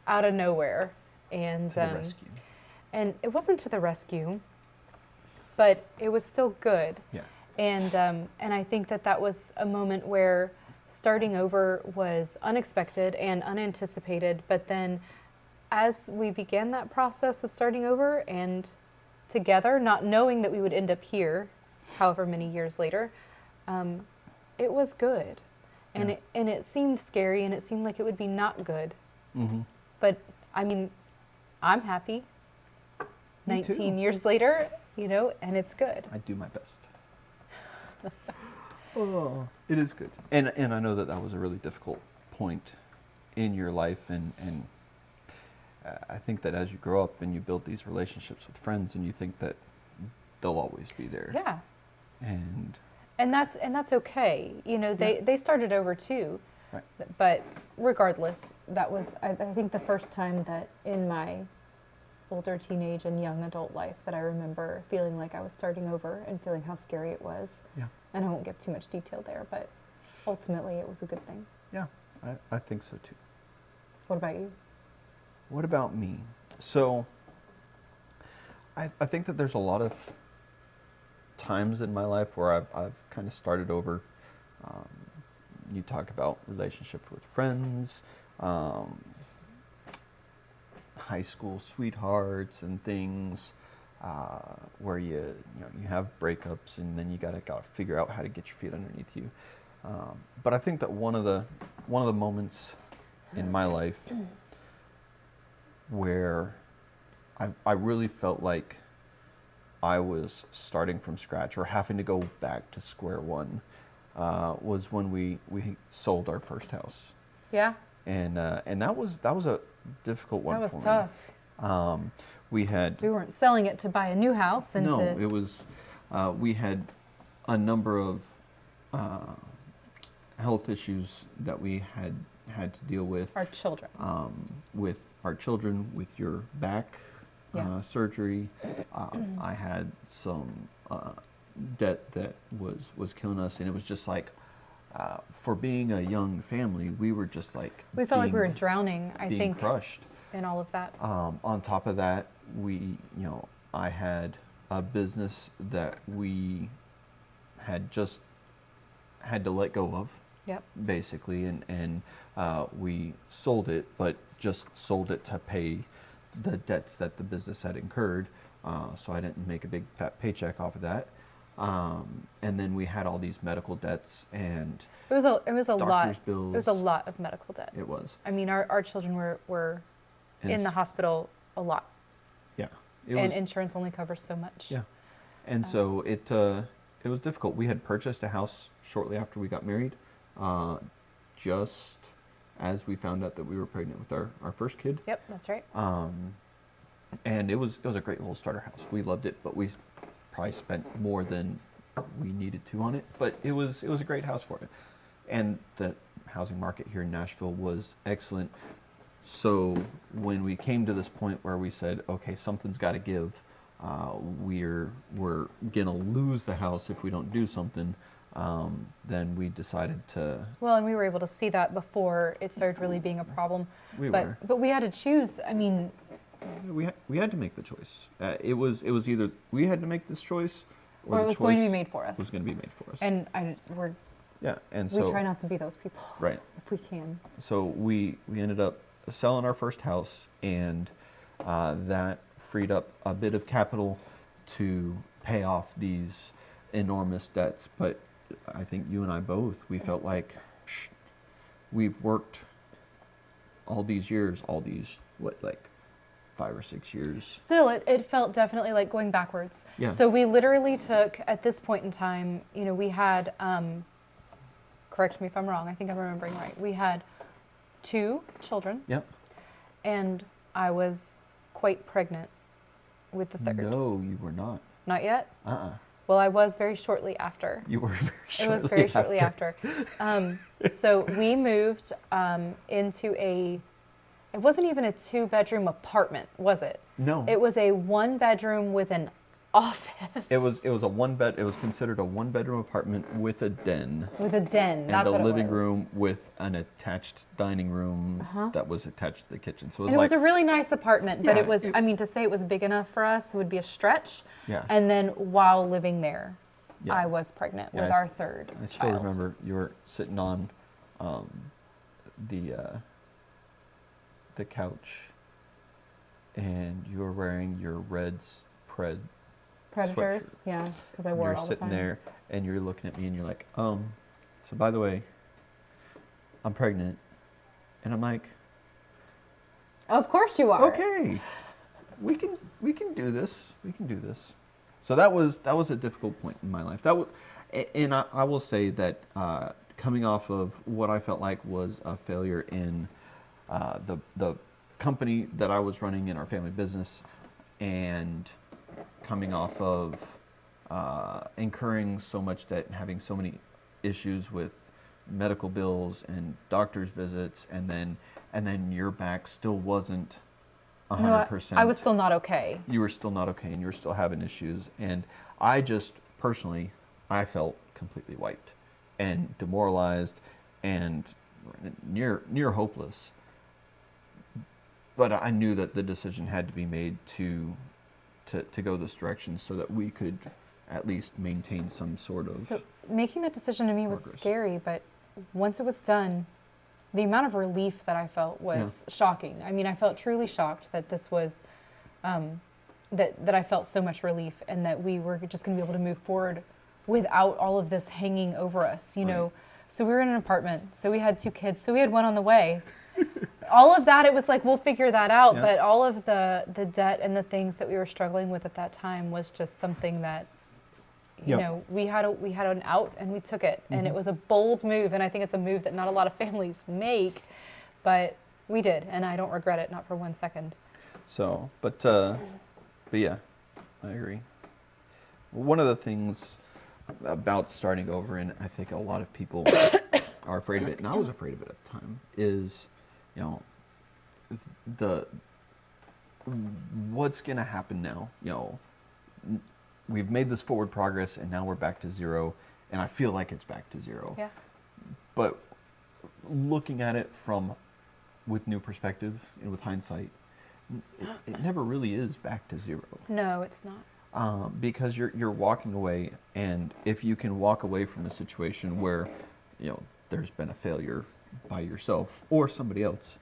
out of nowhere. And To the rescue. and it wasn't to the rescue, but it was still good. Yeah. And I think that was a moment where starting over was unexpected and unanticipated. But then as we began that process of starting over and together, not knowing that we would end up here, however many years later, it was good. And Yeah. it seemed scary, and it seemed like it would be not good. Mm-hmm. But I mean, I'm happy. Me too. 19 years later, and it's good. I do my best. Oh, it is good. And I know that was a really difficult point in your life, and I think that as you grow up and you build these relationships with friends, and you think that they'll always be there. Yeah. And that's okay. They started over too. Right. But regardless, that was I think the first time that in my older teenage and young adult life that I remember feeling like I was starting over and feeling how scary it was. Yeah. And I won't give too much detail there, but ultimately it was a good thing. Yeah, I think so too. What about you? What about me? So I think that there's a lot of times in my life where I've kind of started over. You talk about relationships with friends, high school sweethearts and things, where you have breakups, and then you gotta figure out how to get your feet underneath you. But I think that one of the moments in my life where I really felt like I was starting from scratch or having to go back to square one was when we sold our first house. Yeah. And that was a difficult one. That for was me. tough. We had So we weren't selling it to buy a new house and no. to It was we had a number of health issues that we had to deal with. our children. With our children, with your back Yeah. surgery. I had some debt that was killing us, and it was just like, for being a young family, we were just like We felt like we were being- drowning, I being think, crushed. in all of that. On top of that, I had a business that we had just had to let go of. Yep. basically, and we sold it, but just sold it to pay the debts that the business had incurred. So I didn't make a big fat paycheck off of that. And then we had all these medical debts and It was a lot. doctor's bills. It was a lot of medical debt. It was. I mean, our children were And in the s- hospital a lot, Yeah. It and was, insurance only covers so much. yeah. And so it was difficult. We had purchased a house shortly after we got married, just as we found out that we were pregnant with our first kid. Yep, that's right. And it was a great little starter house. We loved it, but we probably spent more than we needed to on it. But it was a great house for it. And the housing market here in Nashville was excellent. So when we came to this point where we said, okay, something's got to give, we're gonna lose the house if we don't do something, then we decided to. Well, and we were able to see that before it started really being a problem. We but were. but we had to choose. I mean, We had to make the choice. It was either we had to make this choice, or it the was going to be choice made for us. was going to be made for us. And Yeah, and we so try not to be those people right. if we can. So we ended up selling our first house, and that freed up a bit of capital to pay off these enormous debts. But I think you and I both, we felt like we've worked all these years, like 5 or 6 years. Still, it felt definitely like going backwards. Yeah. So we literally took, at this point in time, we had, correct me if I'm wrong, I think I'm remembering right. We had 2 children, Yep. and I was quite pregnant with the 3rd. No, you were not. Not yet? Uh-uh. Well, I was very shortly after. You were very It was very shortly after. So we moved into it wasn't even a 2-bedroom apartment, was it? No. It was a 1-bedroom with an office. It was a it was considered a 1-bedroom apartment with a den. With a den, And that's a what living it was. room with an attached dining room that was attached to the kitchen. So it was And it like was a really nice apartment, but Yeah, it was, I mean, to say it was big enough for us would be a stretch. Yeah. And then while living there, Yeah. I was pregnant Yeah, with our 3rd I still child. remember you were sitting on the couch, and you were wearing your Reds Predators. Predators, yeah, because I And wore you're it all the sitting time. there, and you're looking at me, and you're like, so by the way, I'm pregnant. And I'm like, Of course you are. okay, we can do this. We can do this. So that was a difficult point in my life. And I will say that coming off of what I felt like was a failure in the company that I was running in our family business, and coming off of incurring so much debt and having so many issues with medical bills and doctor's visits, and then your back still wasn't 100%. I was still not okay. You were still not okay, and you were still having issues. And I just personally, I felt completely wiped and demoralized and near hopeless. But I knew that the decision had to be made to go this direction so that we could at least maintain some sort of. So making that decision to me was progress. scary, but once it was done, the amount of relief that I felt was shocking. I mean, I felt truly shocked that this was, that I felt so much relief, and that we were just going to be able to move forward without all of this hanging over us, you know. So we were in an apartment, so we had 2 kids, so we had one on the way. All of that, it was like, we'll figure that out. Yeah. But all of the debt and the things that we were struggling with at that time was just something that, you Yep. know, we had an out, and we took it. And it was a bold move, and I think it's a move that not a lot of families make, but we did, and I don't regret it, not for 1 second. So, but yeah, I agree. One of the things about starting over, and I think a lot of people are afraid of it, and I was afraid of it at the time, is, you know, what's going to happen now? You know, we've made this forward progress, and now we're back to zero, and I feel like it's back to zero. Yeah. But looking at it with new perspective and with hindsight, it never really is back to zero. No, it's not. Because you're walking away, and if you can walk away from a situation where, you know, there's been a failure by yourself or somebody else,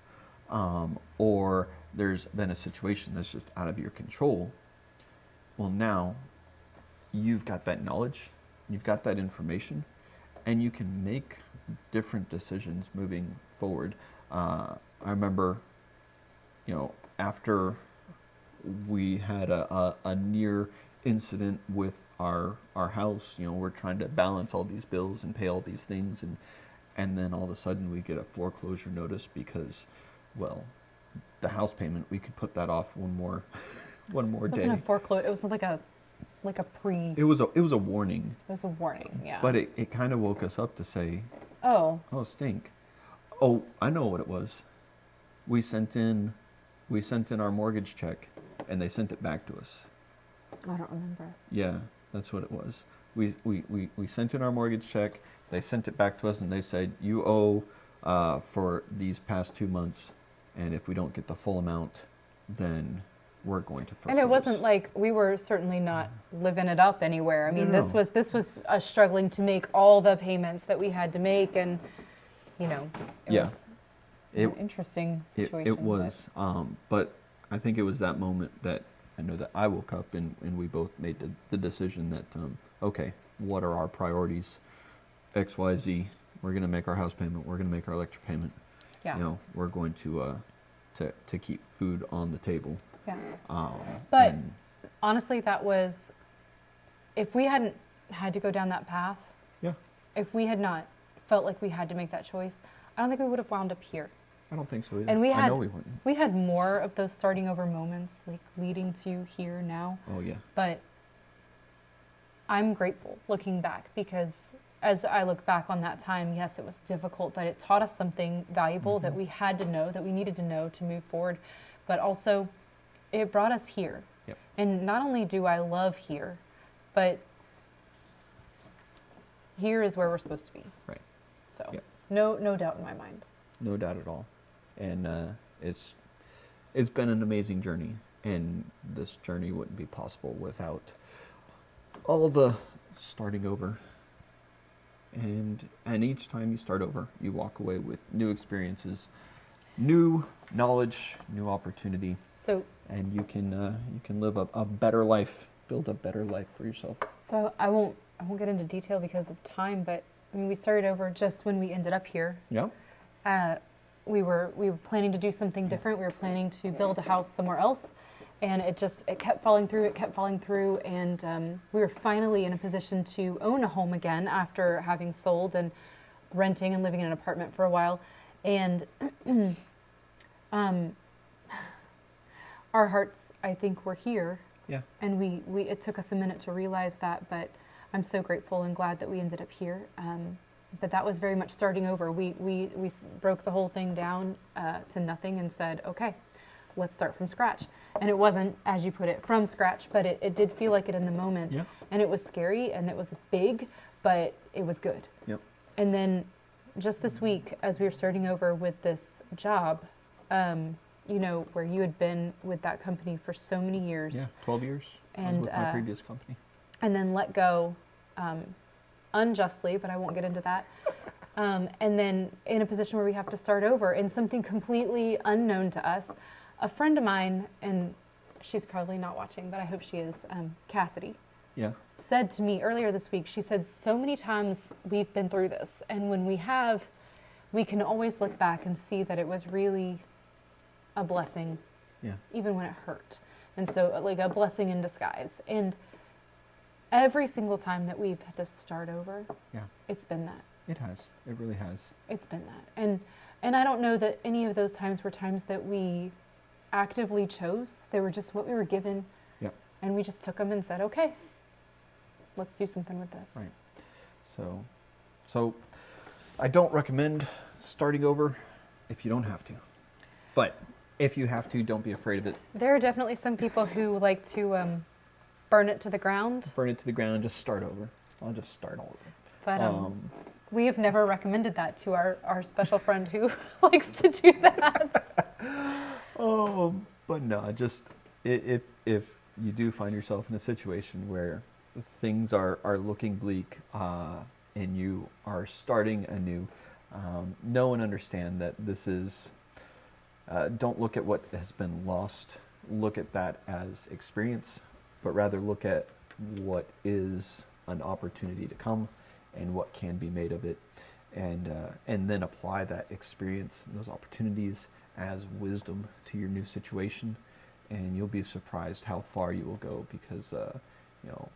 or there's been a situation that's just out of your control. Well, now you've got that knowledge, you've got that information, and you can make different decisions moving forward. I remember, after we had a near incident with our house, we're trying to balance all these bills and pay all these things, and then all of a sudden we get a foreclosure notice because, well, the house payment, we could put that off one more It day. wasn't a foreclosure. It was like a pre. It was a warning. It was a warning, yeah. But it kind of woke us up to say, oh, stink. Oh, I know what it was. We sent in our mortgage check, and they sent it back to us. I don't remember. Yeah, that's what it was. We sent in our mortgage check. They sent it back to us, and they said, you owe for these past 2 months, and if we don't get the full amount, then we're going to foreclose. And it wasn't like we were certainly not living it up anywhere. I mean, No. this was us struggling to make all the payments that we had to make, and it was an interesting situation. It was, but I think it was that moment that I know that I woke up and we both made the decision that, okay, what are our priorities? X, Y, Z. We're going to make our house payment. We're going to make our electric payment. Yeah. We're going to keep food on the table. Yeah. But and honestly, that was, if we hadn't had to go down that path, yeah, if we had not felt like we had to make that choice, I don't think we would have wound up here. I don't think so either. And I know we wouldn't. we had more of those starting over moments, like leading to here now. Oh yeah. But I'm grateful looking back, because as I look back on that time, yes, it was difficult, but it taught us something valuable that we had to know, that we needed to know to move forward. But also, it brought us here. Yep. And not only do I love here, but here is where we're supposed to be. Right. So Yep. no doubt in my mind. No doubt at all. And it's been an amazing journey, and this journey wouldn't be possible without all the starting over. And each time you start over, you walk away with new experiences, new knowledge, new opportunity, So and you can live a better life, build a better life for yourself. So I won't get into detail because of time, but I mean, we started over just when we ended up here. Yeah. We were planning to do something different. We were planning to build a house somewhere else, and it kept falling through. It kept falling through, and we were finally in a position to own a home again after having sold and renting and living in an apartment for a while, and our hearts, I think, were here. Yeah. And we it took us a minute to realize that, but I'm so grateful and glad that we ended up here. But that was very much starting over. We broke the whole thing down to nothing and said, okay, let's start from scratch. And it wasn't, as you put it, from scratch, but it did feel like it in the moment. Yeah. And it was scary and it was big, but it was good. Yep. And then just this week, as we were starting over with this job, where you had been with that company for so many years. Yeah, 12 years. I was And, with my previous company. And then let go unjustly, but I won't get into that. And then in a position where we have to start over in something completely unknown to us. A friend of mine, and she's probably not watching, but I hope she is, Cassidy, Yeah. said to me earlier this week, she said, so many times we've been through this, and when we have, we can always look back and see that it was really a blessing, Yeah. even when it hurt. And so, like, a blessing in disguise. And every single time that we've had to start over, Yeah. it's been that. It has. It really has. It's been that. And I don't know that any of those times were times that we actively chose. They were just what we were given. Yep. And we just took them and said, okay, let's do something with this. Right. So I don't recommend starting over if you don't have to. But if you have to, don't be afraid of it. There are definitely some people who like to burn it to the ground. Burn it to the ground, just start over. I'll just start all over. But we have never recommended that to our special friend who likes to do that. But no, just if you do find yourself in a situation where things are looking bleak and you are starting anew, Know and understand that this is, don't look at what has been lost, look at that as experience, but rather look at what is an opportunity to come and what can be made of it, and then apply that experience and those opportunities as wisdom to your new situation, and you'll be surprised how far you will go, because you know,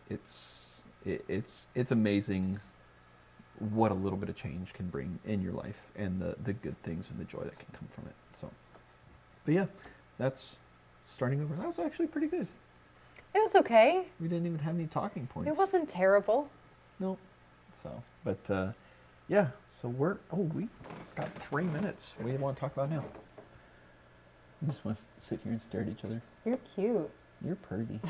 it's amazing what a little bit of change can bring in your life, and the good things and the joy that can come from it. So, but yeah, that's starting over. That was actually pretty good. It was okay. We didn't even have any talking points. It wasn't terrible. No. So, but yeah. So we got 3 minutes. What do you want to talk about now? We just want to sit here and stare at each other. You're cute. You're pretty.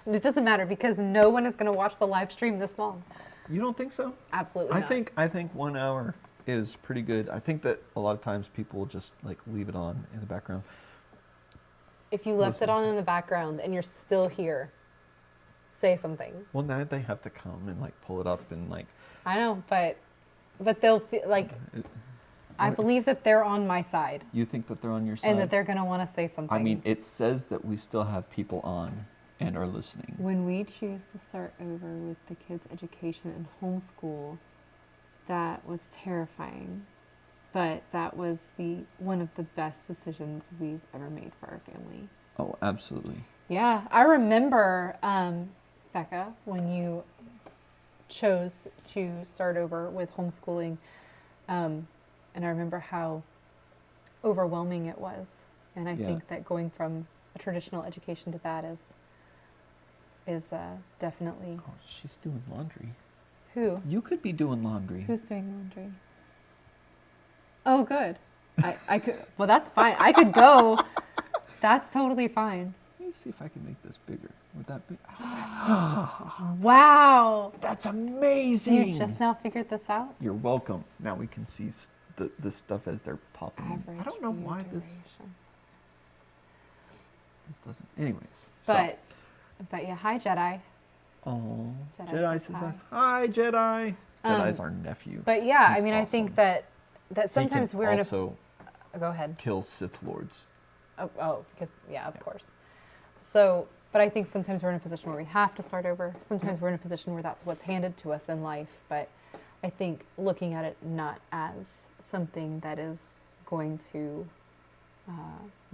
And it doesn't matter, because no one is going to watch the live stream this long. You don't think so? Absolutely not. I think 1 hour is pretty good. I think that a lot of times people just like leave it on in the background. If you left it on in the background and you're still here, say something. Well, now they have to come and like pull it up and like. I know, but they'll feel like, I believe that they're on my side. You think that they're on your side? And that they're going to want to say something. I mean, it says that we still have people on and are listening. When we choose to start over with the kids' education and homeschool, that was terrifying. But that was one of the best decisions we've ever made for our family. Oh, absolutely. Yeah, I remember, Becca, when you chose to start over with homeschooling, and I remember how overwhelming it was. And I think that going from a traditional education to that is definitely. Oh, she's doing laundry. Who? You could be doing laundry. Who's doing laundry? Oh, good. I could. Well, that's fine. I could go. That's totally fine. Let me see if I can make this bigger. Would that be? Wow. That's amazing. You just now figured this out? You're welcome. Now we can see the stuff as they're popping in. Average I don't know view why this duration. doesn't. Anyways. But yeah, hi Jedi. Oh, Jedi Jedi says says hi, Jedi. Jedi's our nephew. But yeah, He's I mean, I think that sometimes we're in a. Also Go ahead. kill Sith Lords. Oh, because of course. So, but I think sometimes we're in a position where we have to start over. Sometimes we're in a position where that's what's handed to us in life. But I think looking at it not as something that is going to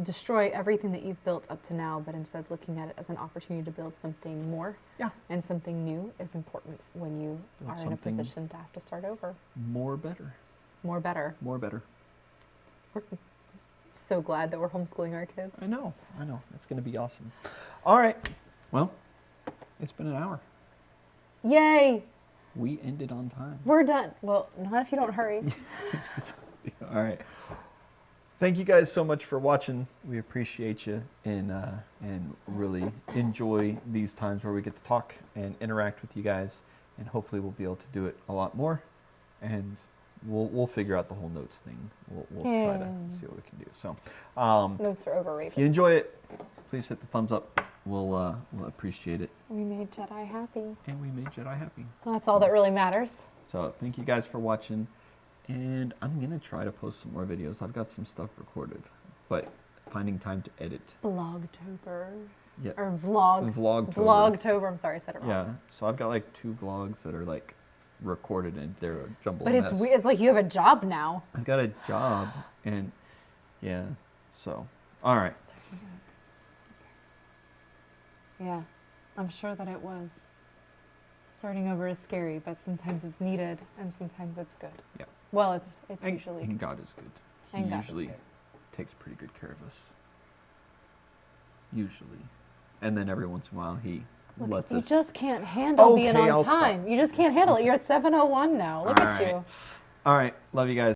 destroy everything that you've built up to now, but instead looking at it as an opportunity to build something more and something new is important when you are in a position to have to start over. More better. More better. More better. We're so glad that we're homeschooling our kids. I know. It's going to be awesome. All right. Well, it's been an hour. Yay! We ended on time. We're done. Well, not if you don't hurry. All right. Thank you guys so much for watching. We appreciate you and really enjoy these times where we get to talk and interact with you guys. And hopefully we'll be able to do it a lot more. And we'll figure out the whole notes thing. We'll try to see what we can do. So Notes are overrated. if you enjoy it, please hit the thumbs up. We'll appreciate it. We made Jedi happy. And we made Jedi happy. Well, that's all that really matters. So thank you guys for watching. And I'm going to try to post some more videos. I've got some stuff recorded, but finding time to edit. Blogtober. Yeah. Or Vlogtober. Vlogtober. I'm sorry, I said it wrong. Yeah. So I've got like 2 vlogs that are like recorded and they're a jumbled But mess. it's weird. It's like you have a job now. I've got a job and yeah. So, all right. Yeah, I'm sure that it was. Starting over is scary, but sometimes it's needed and sometimes it's good. Yeah. Well, it's usually. And God is good. He And God is usually good. takes pretty good care of us. Usually. And then every once in a while he lets You us. just can't handle being Okay, on I'll time. stop. You just can't handle it. You're at 7:01 now. Look All at right. you. All right. Love you guys.